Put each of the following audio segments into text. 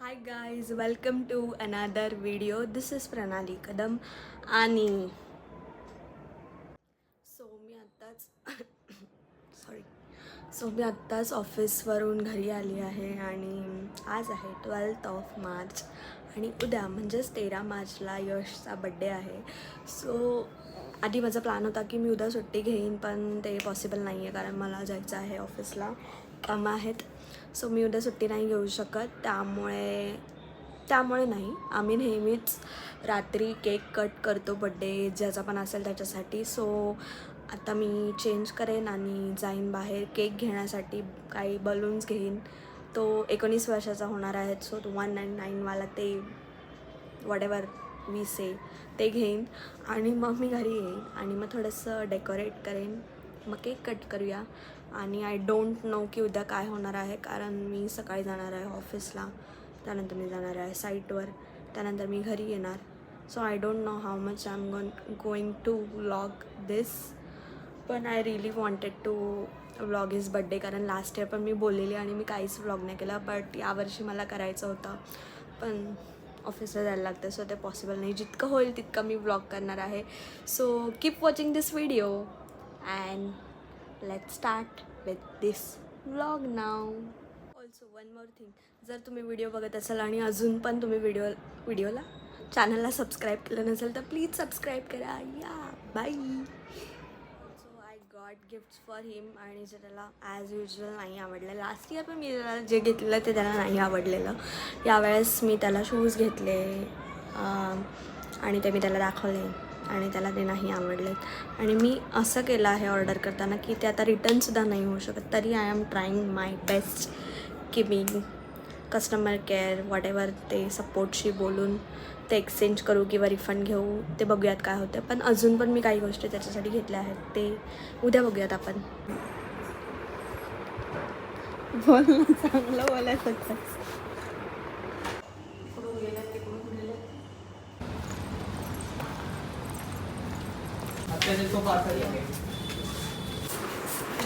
High guys, welcome to another video. This is Pranali Kadam आणि मी आत्ताच मी आत्ताच ऑफिसवरून घरी आली आहे आणि आज आहे 12 मार्च आणि उद्या म्हणजेच 13 मार्चला यशचा बड्डे आहे. आधी माझा प्लॅन होता की मी उद्या सुट्टी घेईन, पण ते पॉसिबल नाही आहे कारण मला जायचं आहे ऑफिसला, कामं आहेत. मी उद्या सुट्टी नाही घेऊ शकत. त्यामुळे नाही, आम्ही नेहमीच रात्री केक कट करतो बड्डे ज्याचा पण असेल त्याच्यासाठी. आता मी चेंज करेन आणि जाईन बाहेर केक घेण्यासाठी. काही बलून्स घेईन. तो 19 वर्षाचा होणार आहे, तो 199वाला ते वॉटेवर वी से ते घेईन आणि मग मी घरी येईन आणि मग थोडंसं डेकोरेट करेन, मग केक कट करूया. आणि आय डोंट नो की उद्या काय होणार आहे कारण मी सकाळी जाणार आहे ऑफिसला, त्यानंतर मी जाणार आहे साईटवर, त्यानंतर मी घरी येणार. I don't know how much I am going to vlog this, पण I really wanted to vlog his birthday कारण लास्ट इयर पण मी बोललेली आणि मी काहीच व्लॉग नाही केला. बट यावर्षी मला करायचं होतं, पण ऑफिसला जायला लागतं, ते पॉसिबल नाही. जितकं होईल तितकं मी व्लॉग करणार आहे. Keep watching this video and let's start with this vlog now. Also one more thing, जर तुम्ही व्हिडिओ बघत असाल आणि अजून पण तुम्ही व्हिडिओला चॅनलला सबस्क्राईब केलं नसेल तर प्लीज सबस्क्राईब करा. Bye. I got gifts for him आणि जे त्याला ॲज युजल नाही आवडलं. लास्ट इयर पण मी त्याला जे घेतलेलं ते त्याला नाही आवडलेलं. यावेळेस मी त्याला शूज घेतले आणि ते मी त्याला दाखवले आणि त्याला ते नाही आवडले. आणि मी असं केलं आहे ऑर्डर करताना की ते आता रिटर्नसुद्धा नाही होऊ शकत. तरी I am trying my best की मी कस्टमर केअर वॉटेवर ते सपोर्टशी बोलून ते एक्सचेंज करू किंवा रिफंड घेऊ, ते बघूयात काय होतं. पण अजून पण मी काही गोष्टी त्याच्यासाठी घेतल्या आहेत, ते उद्या बघूयात आपण. चांगलं बोलायचं.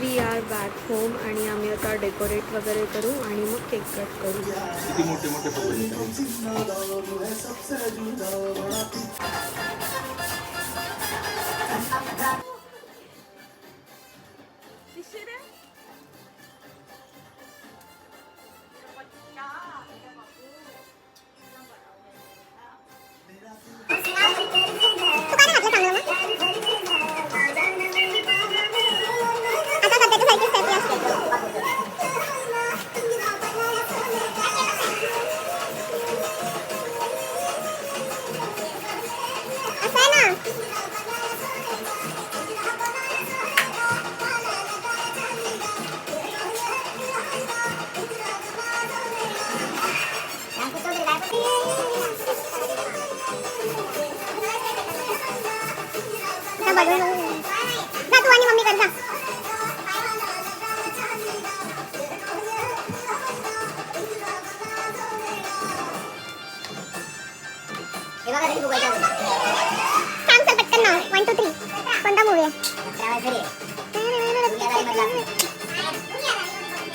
वी आर बॅक होम आणि आम्ही आता डेकोरेट वगैरे करू आणि मग केक कट करू. किती मोठे मोठे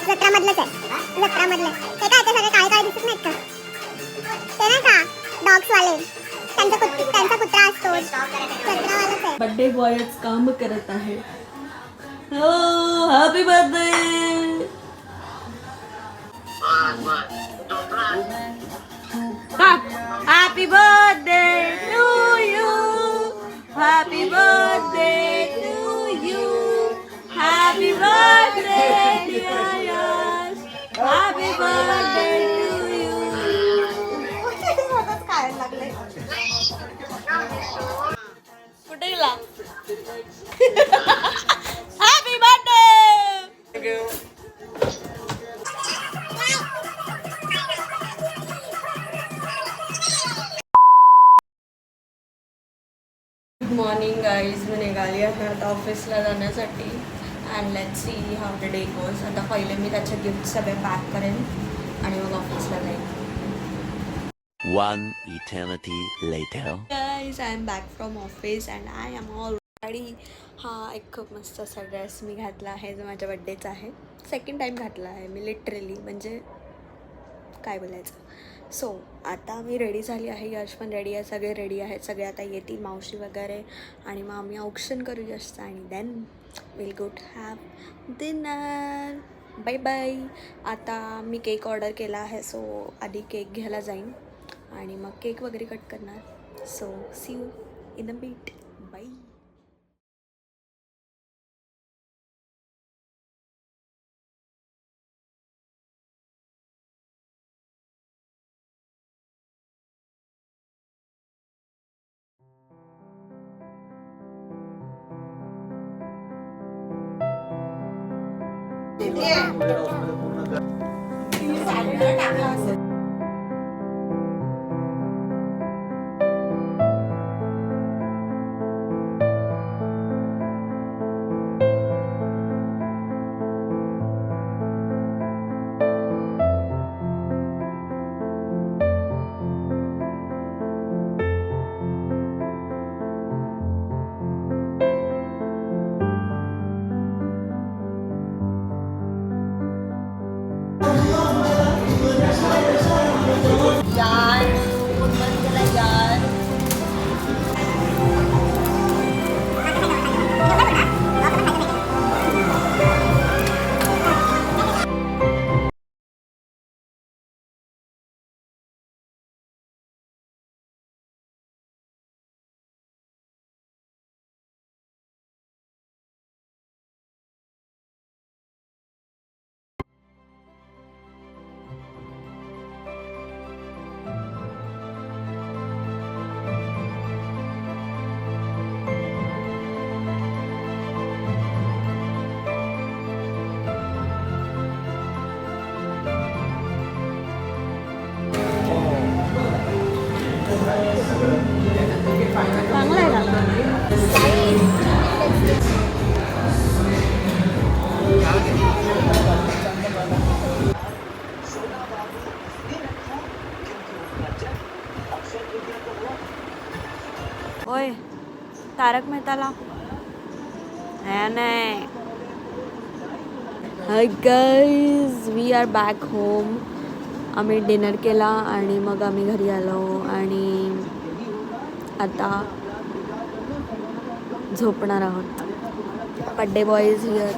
जत्रामधलंच आहे. जत्रामधलं ते काय ते सगळे काय दिसत नाहीत का? ते नाही का डॉग्सवाले, त्यांचा कुत्रा असतो. जत्रावालाच आहे. बर्थडे बॉयच काम करत आहे. हो, happy birthday. Happy birthday to you. Happy birthday to you. Happy birthday dear Yash. Happy birthday to you. काय लागले कुठे गेला? Happy birthday. Good morning guys, मी निघाली आहे आता ऑफिसला जाण्यासाठी and let's see how the day goes. आता पहिले मी त्याचे गिफ्ट सगळे पॅक करेन आणि मग ऑफिसला जाईन. One eternity later. Guys, I am back from office and I am all ready. हा एक खूप मस्त असा ड्रेस मी घातला आहे जो माझ्या बड्डेचा आहे. सेकंड टाईम घातला आहे मी लिटरली, म्हणजे काय बोलायचं. सो आता मी रेडी झाली आहे, यश पण रेडी आहे, सगळे रेडी आहेत, सगळे आता येतील मावशी वगैरे आणि मग आम्ही औक्षण करू यशचं आणि then will go to have dinner. Bye bye. आता मी केक ऑर्डर केला आहे, सो आधी केक घ्यायला जाईन आणि मग केक वगैरे कट करणार. So see you in a bit. Bye. चांगलं आहे का? ओय तारक मेहताला नाही. Hi guys, we are back home. आम्ही डिनर केला आणि मग आम्ही घरी आलो आणि आता झोपणार आहोत. Birthday boy is here.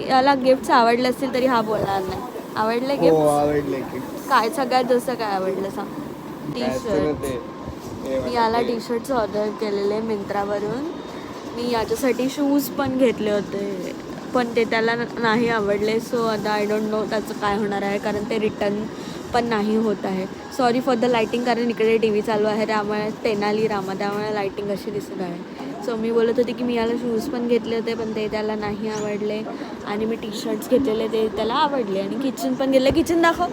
याला गिफ्ट्स आवडले असतील तरी हा बोलणार नाही. आवडले गिफ्ट? आवडले की काय सगळ्यात जास्त काय आवडलं सांग? T shirt. मी याला टी शर्ट्स ऑर्डर केलेले मिंत्रावरून. मी याच्यासाठी शूज पण घेतले होते पण ते त्याला नाही आवडले. सो आता आय डोंट नो त्याचं काय होणार आहे कारण ते रिटर्न पण नाही होत आहे. सॉरी फॉर द लायटिंग कारण इकडे टी व्ही चालू आहे त्यामुळे तेनाली रामा त्यामुळे लायटिंग अशी दिसत आहे. सो मी बोलत होते की मी याला शूज पण घेतले होते पण ते त्याला नाही आवडले आणि मी टी शर्ट्स घेतलेले ते त्याला आवडले आणि किचन पण गेले. किचन दाखव.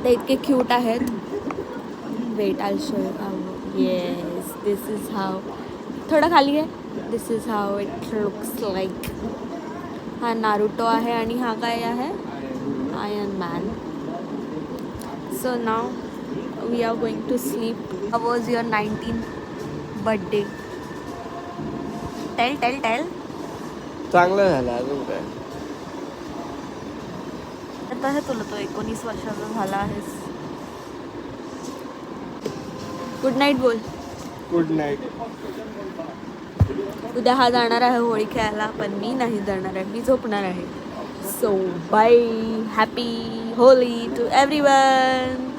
ते इतके क्यूट आहेत. Wait I show you. Yes this is how. थोडं खाली आहे. This is how it looks like. हा नारुतो आहे आणि हा काय आहे? Iron Man. So now we are going to sleep. How was your 19th birthday? Tell tell tell. चांगलं झालं. अजून काय आता हे तुला तो 19 वर्षाचा झाला आहेस. गुड नाईट बोल. Good night. उद्या हा जाणार आहे होळी खेळायला पण मी नाही जाणार आहे. मी झोपणार आहे. So bye. Happy Holi to everyone.